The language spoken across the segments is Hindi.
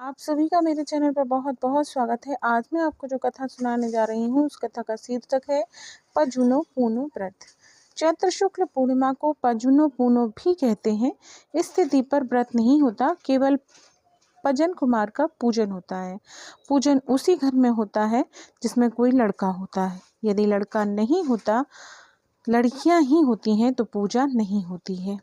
आप सभी का मेरे चैनल पर बहुत बहुत स्वागत है। आज मैं आपको जो कथा सुनाने जा रही हूँ उस कथा का शीर्षक है पजुनो पूनो व्रत। चैत्र शुक्ल पूर्णिमा को पजुनो पूनो भी कहते हैं। इस तिथि पर व्रत नहीं होता, केवल पजन कुमार का पूजन होता है। पूजन उसी घर में होता है जिसमें कोई लड़का होता है। यदि लड़का नहीं होता, लड़कियां ही होती हैं तो पूजा नहीं होती है।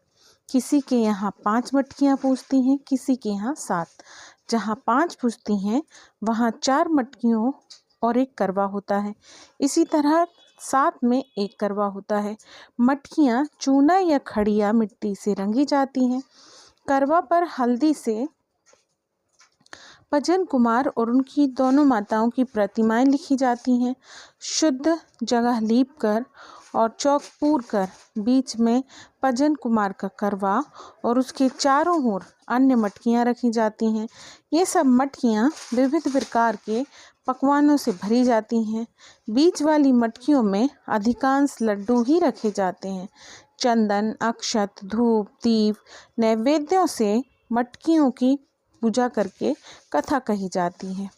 किसी के यहाँ 5 मटकियाँ पूजती हैं, किसी के यहाँ 7। जहाँ 5 पूजती हैं वहाँ 4 मटकियों और 1 करवा होता है। इसी तरह 7 में 1 करवा होता है। मटकियाँ चूना या खड़िया मिट्टी से रंगी जाती हैं। करवा पर हल्दी से पजन कुमार और उनकी दोनों माताओं की प्रतिमाएं लिखी जाती हैं। शुद्ध जगह लीप कर और चौक पूर कर बीच में पजन कुमार का करवा और उसके चारों ओर अन्य मटकियां रखी जाती हैं। ये सब मटकियां विविध प्रकार के पकवानों से भरी जाती हैं। बीच वाली मटकियों में अधिकांश लड्डू ही रखे जाते हैं। चंदन, अक्षत, धूप, दीप नैवेद्यों से मटकियों की पूजा करके कथा कही जाती है।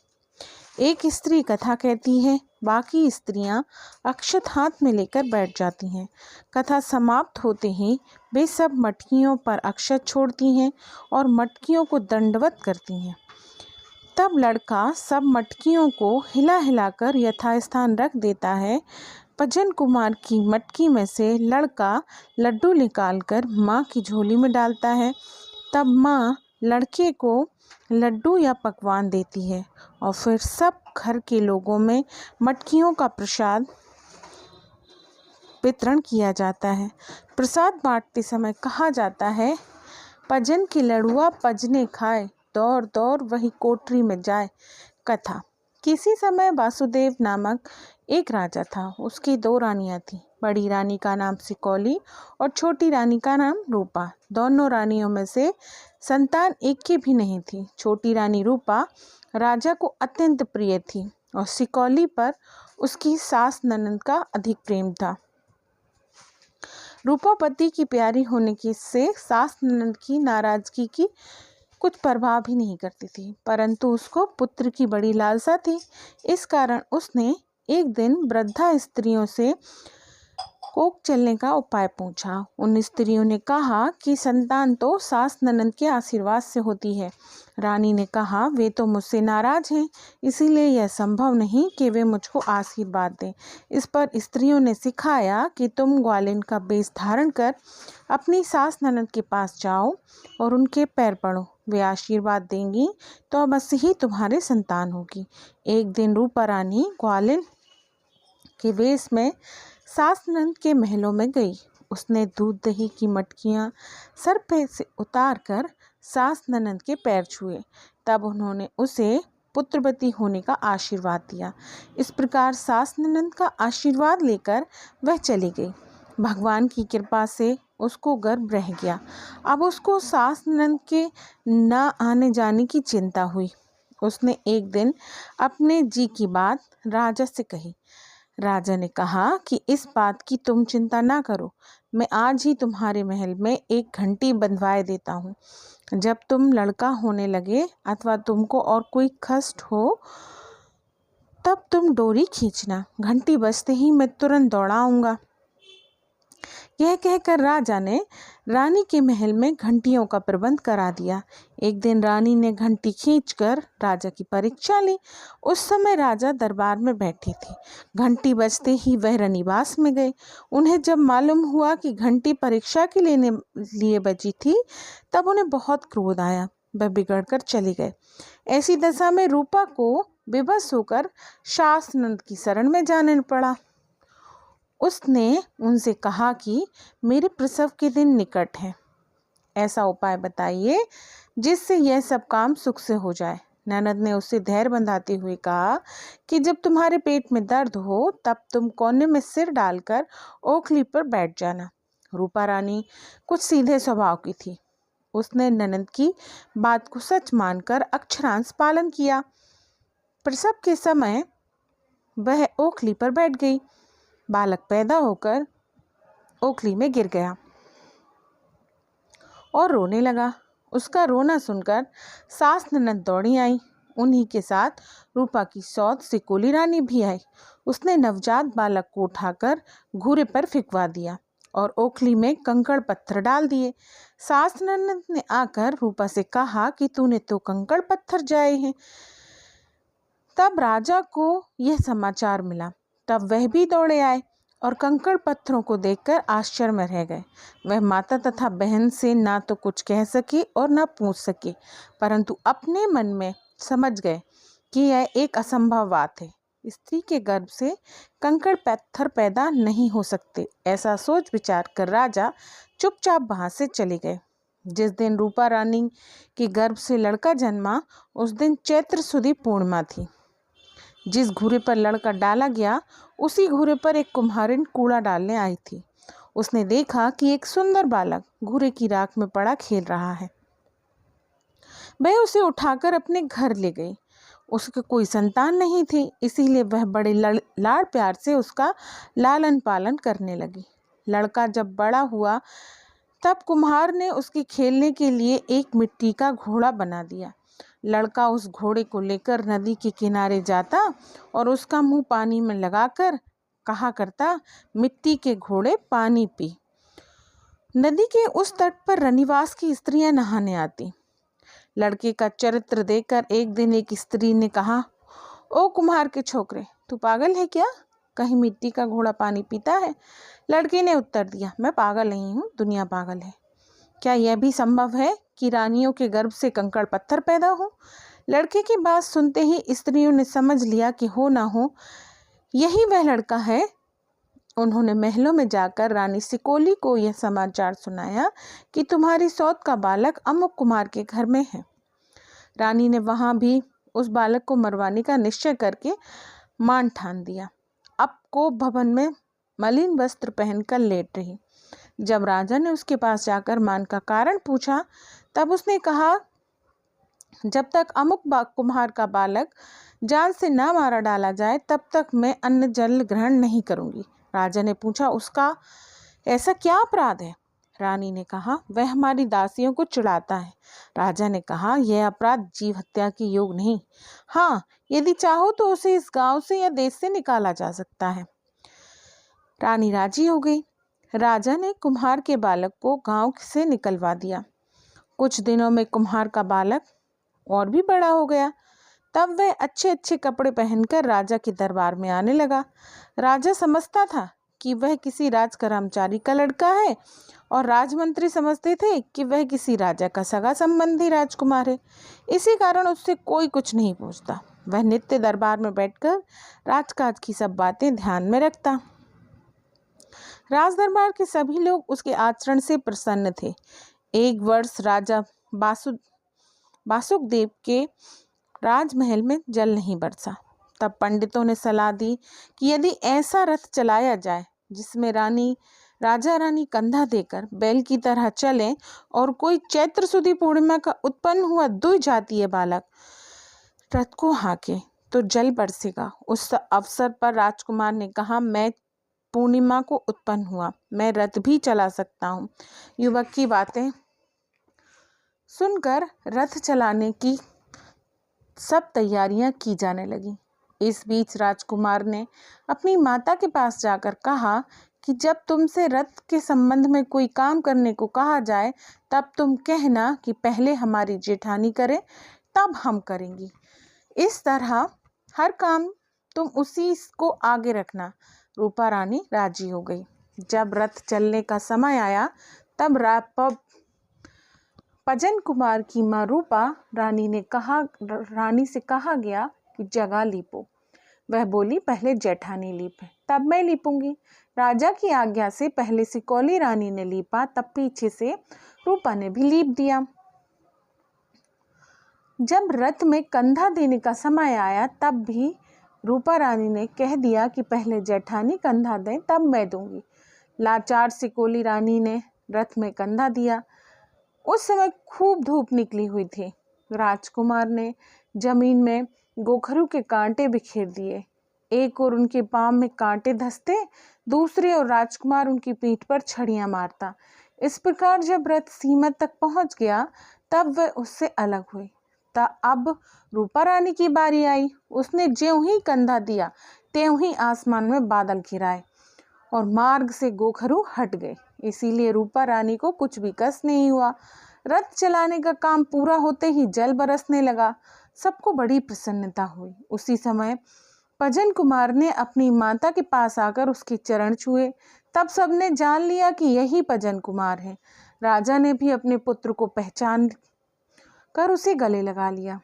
एक स्त्री कथा कहती है, बाकी स्त्रियां अक्षत हाथ में लेकर बैठ जाती हैं। कथा समाप्त होते ही वे सब मटकियों पर अक्षत छोड़ती हैं और मटकियों को दंडवत करती हैं। तब लड़का सब मटकियों को हिला हिलाकर यथास्थान रख देता है। पजन कुमार की मटकी में से लड़का लड्डू निकालकर माँ की झोली में डालता है। तब माँ लड़के को लड्डू या पकवान देती है और फिर सब घर के लोगों में मटकियों का प्रसाद वितरण किया जाता है। प्रसाद बांटते समय कहा जाता है, पजन की लड़ुआ पजने खाए, दौड़ दौड़ वही कोठरी में जाए। कथा। किसी समय वासुदेव नामक एक राजा था। उसकी 2 रानियां थीं। बड़ी रानी का नाम सिकौली और छोटी रानी का नाम रूपा। दोनों रानियों में से संतान एक की भी नहीं थी। छोटी रानी रूपा राजा को अत्यंत प्रिय थी और सिकौली पर उसकी सास ननद का अधिक प्रेम था। रूपा पति की प्यारी होने की से सास ननद की नाराजगी की कुछ परवाह भी नहीं करती थी, परंतु उसको पुत्र की बड़ी लालसा थी। इस कारण उसने एक दिन वृद्धा स्त्रियों से कोख चलने का उपाय पूछा। उन स्त्रियों ने कहा कि संतान तो सास ननद के आशीर्वाद से होती है। रानी ने कहा, वे तो मुझसे नाराज हैं, इसीलिए यह संभव नहीं कि वे मुझको आशीर्वाद दें। इस पर स्त्रियों ने सिखाया कि तुम ग्वालिन का वेश धारण कर अपनी सास ननद के पास जाओ और उनके पैर पड़ो। वे आशीर्वाद देंगी तो अवश्य ही तुम्हारे संतान होगी। एक दिन रूपा रानी ग्वालिन के वेश में सास ननद के महलों में गई। उसने दूध दही की मटकियां सर पे से उतार कर सास ननद के पैर छुए। तब उन्होंने उसे पुत्रवती होने का आशीर्वाद दिया। इस प्रकार सास ननद का आशीर्वाद लेकर वह चली गई। भगवान की कृपा से उसको गर्भ रह गया। अब उसको सास ननद के न आने जाने की चिंता हुई। उसने एक दिन अपने जी की बात राजा से कही। राजा ने कहा कि इस बात की तुम चिंता ना करो, मैं आज ही तुम्हारे महल में एक घंटी बंधवाए देता हूँ। जब तुम लड़का होने लगे अथवा तुमको और कोई कष्ट हो तब तुम डोरी खींचना, घंटी बजते ही मैं तुरंत दौड़ाऊंगा। यह कहकर राजा ने रानी के महल में घंटियों का प्रबंध करा दिया। एक दिन रानी ने घंटी खींचकर राजा की परीक्षा ली। उस समय राजा दरबार में बैठे थे। घंटी बजते ही वह रनिवास में गए। उन्हें जब मालूम हुआ कि घंटी परीक्षा के लिए बजी थी, तब उन्हें बहुत क्रोध आया। वह बिगड़कर चले गए। ऐसी दशा में रूपा को विवश होकर सास ननद की शरण में जाने पड़ा। उसने उनसे कहा कि मेरे प्रसव के दिन निकट है, ऐसा उपाय बताइए जिससे यह सब काम सुख से हो जाए। ननद ने उसे धैर्य बंधाते हुए कहा कि जब तुम्हारे पेट में दर्द हो तब तुम कोने में सिर डालकर ओखली पर बैठ जाना। रूपा रानी कुछ सीधे स्वभाव की थी। उसने ननद की बात को सच मानकर अक्षरांश पालन किया। प्रसव के समय वह ओखली पर बैठ गई। बालक पैदा होकर ओखली में गिर गया और रोने लगा। उसका रोना सुनकर सास ननद दौड़ी आई। उन्हीं के साथ रूपा की सौत सिकोली रानी भी आई। उसने नवजात बालक को उठाकर घूरे पर फिकवा दिया और ओखली में कंकड़ पत्थर डाल दिए। सास ननद ने आकर रूपा से कहा कि तूने तो कंकड़ पत्थर जाए हैं। तब राजा को यह समाचार मिला। तब वह भी दौड़े आए और कंकड़ पत्थरों को देखकर आश्चर्य में रह गए। वह माता तथा बहन से ना तो कुछ कह सके और ना पूछ सके, परंतु अपने मन में समझ गए कि यह एक असंभव बात है। स्त्री के गर्भ से कंकड़ पत्थर पैदा नहीं हो सकते। ऐसा सोच विचार कर राजा चुपचाप वहां से चले गए। जिस दिन रूपा रानी के गर्भ से लड़का जन्मा, उस दिन चैत्र सुदी पूर्णिमा थी। जिस घूरे पर लड़का डाला गया, उसी घूरे पर एक कुम्हारिन कूड़ा डालने आई थी। उसने देखा कि एक सुंदर बालक घूरे की राख में पड़ा खेल रहा है। वह उसे उठाकर अपने घर ले गई। उसके कोई संतान नहीं थी, इसीलिए वह बड़े लाड़ प्यार से उसका लालन पालन करने लगी। लड़का जब बड़ा हुआ, तब कुम्हार ने उसके खेलने के लिए एक मिट्टी का घोड़ा बना दिया। लड़का उस घोड़े को लेकर नदी के किनारे जाता और उसका मुंह पानी में लगाकर कहा करता, मिट्टी के घोड़े पानी पी। नदी के उस तट पर रनिवास की स्त्रियां नहाने आती। लड़के का चरित्र देखकर एक दिन एक स्त्री ने कहा, ओ कुम्हार के छोकरे, तू पागल है क्या? कहीं मिट्टी का घोड़ा पानी पीता है? लड़के ने उत्तर दिया, मैं पागल नहीं हूँ, दुनिया पागल है। क्या यह भी संभव है कि रानियों के गर्भ से कंकड़ पत्थर पैदा हो? लड़के की बात सुनते ही स्त्रियों ने समझ लिया कि हो ना हो यही वह लड़का है। उन्होंने महलों में जाकर रानी सिकोली को यह समाचार सुनाया कि तुम्हारी सौत का बालक अमुक कुमार के घर में है। रानी ने वहां भी उस बालक को मरवाने का निश्चय करके मान ठान दिया। अब को भवन में मलिन वस्त्र पहनकर लेट रही। जब राजा ने उसके पास जाकर मान का कारण पूछा, तब उसने कहा, जब तक अमुक कुम्हार का बालक जान से ना मारा डाला जाए, तब तक मैं अन्न जल ग्रहण नहीं करूंगी। राजा ने पूछा, उसका ऐसा क्या अपराध है? रानी ने कहा, वह हमारी दासियों को चिढ़ाता है। राजा ने कहा, यह अपराध जीव हत्या के योग नहीं। हाँ, यदि चाहो तो उसे इस गांव से या देश से निकाला जा सकता है। रानी राजी हो गई। राजा ने कुम्हार के बालक को गांव से निकलवा दिया। कुछ दिनों में कुम्हार का बालक और भी बड़ा हो गया। तब वह अच्छे अच्छे कपड़े पहनकर राजा के दरबार में आने लगा। राजा समझता था कि वह किसी राज कर्मचारी का लड़का है और राजमंत्री समझते थे कि वह किसी राजा का सगा संबंधी राजकुमार है। इसी कारण उससे कोई कुछ नहीं पूछता। वह नित्य दरबार में बैठकर राजकाज की सब बातें ध्यान में रखता। राज दरबार के सभी लोग उसके आचरण से प्रसन्न थे। एक वर्ष राजा बासुकदेव के राजमहल में जल नहीं बरसा। तब पंडितों ने सलाह दी कि यदि ऐसा रथ चलाया जाए जिसमें राजा रानी कंधा देकर बैल की तरह चलें और कोई चैत्र सुदी पूर्णिमा का उत्पन्न हुआ द्विजातीय बालक रथ को हाँके, तो जल बरसेगा। उस अवसर पर राजकुमार ने कहा, मैं पूर्णिमा को उत्पन्न हुआ, मैं रथ भी चला सकता हूँ। युवक की बातें सुनकर रथ चलाने की सब तैयारियां की जाने लगी। इस बीच राजकुमार ने अपनी माता के पास जाकर कहा कि जब तुमसे रथ के संबंध में कोई काम करने को कहा जाए, तब तुम कहना कि पहले हमारी जेठानी करे, तब हम करेंगी। इस तरह हर काम तुम उसी को आगे रखना। रूपा रानी राजी हो गई। जब रथ चलने का समय आया, तब पजन कुमार की माँ रूपा रानी से कहा गया कि जगह लीपो। वह बोली, पहले जेठानी लीपे, तब मैं लीपूंगी। राजा की आज्ञा से पहले सिकोली रानी ने लीपा, तब पीछे से रूपा ने भी लीप दिया। जब रथ में कंधा देने का समय आया, तब भी रूपा रानी ने कह दिया कि पहले जेठानी कंधा दें, तब मैं दूंगी। लाचार सिकोली रानी ने रथ में कंधा दिया। उस समय खूब धूप निकली हुई थी। राजकुमार ने जमीन में गोखरू के कांटे बिखेर दिए। एक ओर उनके पांव में कांटे धंसते, दूसरी ओर राजकुमार उनकी पीठ पर छड़ियां मारता। इस प्रकार जब रथ सीमा तक पहुंच गया, तब वह उससे अलग हुई। अब रूपा रानी की बारी आई। उसने ज्यों ही कंधा दिया त्यों ही आसमान में बादल घिराए और मार्ग से गोखरू हट गए। इसीलिए रूपा रानी को कुछ भी कष्ट नहीं हुआ। रथ चलाने का काम पूरा होते ही जल बरसने लगा। सबको बड़ी प्रसन्नता हुई। उसी समय पजन कुमार ने अपनी माता के पास आकर उसके चरण छुए। तब सबने जान लिया कि यही पजन कुमार है। राजा ने भी अपने पुत्र को पहचान कर उसे गले लगा लिया।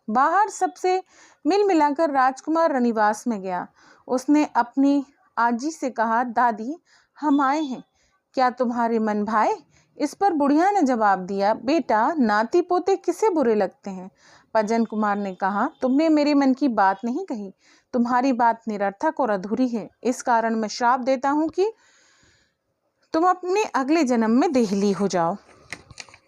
बाहर सबसे मिल मिलाकर राजकुमार रनिवास में गया। उसने अपनी आजी से कहा, दादी हम आए हैं, क्या तुम्हारे मन भाए? इस पर बुढ़िया ने जवाब दिया, बेटा नाती पोते किसे बुरे लगते हैं? पजन कुमार ने कहा, तुमने मेरे मन की बात नहीं कही। तुम्हारी बात निरर्थक और अधूरी है। इस कारण मैं श्राप देता हूँ कि तुम अपने अगले जन्म में देहली हो जाओ।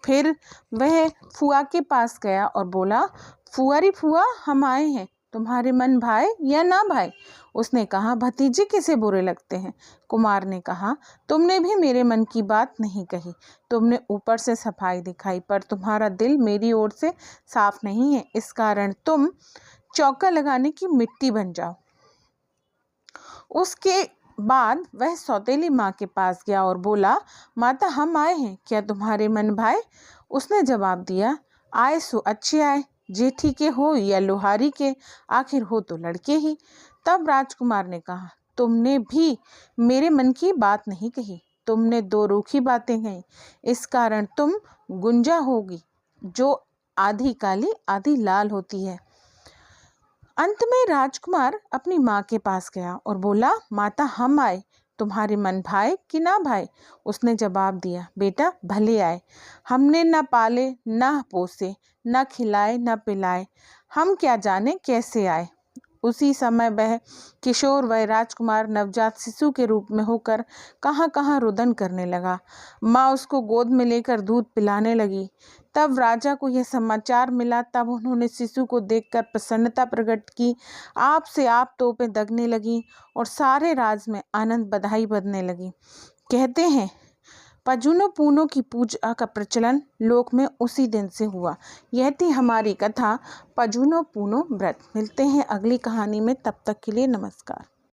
फिर वह फुआ के पास गया और बोला, फुआरी फुआ हम आए हैं, तुम्हारे मन भाए या ना भाए? उसने कहा, भतीजे किसे बुरे लगते हैं? कुमार ने कहा, तुमने भी मेरे मन की बात नहीं कही। तुमने ऊपर से सफाई दिखाई पर तुम्हारा दिल मेरी ओर से साफ नहीं है। इस कारण तुम चौका लगाने की मिट्टी बन जाओ। उसके बाद वह सौतेली माँ के पास गया और बोला, माता हम आए हैं, क्या तुम्हारे मन भाए? उसने जवाब दिया, आए सो अच्छे आए, जेठी के हो या लोहारी के, आखिर हो तो लड़के ही। तब राजकुमार ने कहा, तुमने भी मेरे मन की बात नहीं कही। तुमने दो रूखी बातें कही। इस कारण तुम गुंजा होगी जो आधी काली आधी लाल होती है। अंत में राजकुमार अपनी माँ के पास गया और बोला, माता हम आए, तुम्हारे मन भाए कि ना भाए? उसने जवाब दिया, बेटा भले आए। हमने न पाले न पोसे न खिलाए न पिलाए, हम क्या जाने कैसे आए। उसी समय वह किशोर वह राजकुमार नवजात शिशु के रूप में होकर कहाँ कहाँ रुदन करने लगा। माँ उसको गोद में लेकर दूध पिलाने लगी। तब राजा को यह समाचार मिला। तब उन्होंने शिशु को देखकर प्रसन्नता प्रकट की। आप से आप तोपें दगने लगी और सारे राज में आनंद बधाई बजने लगी। कहते हैं पजूनो पूनो की पूजा का प्रचलन लोक में उसी दिन से हुआ। यह थी हमारी कथा पजूनो पूनो व्रत। मिलते हैं अगली कहानी में, तब तक के लिए नमस्कार।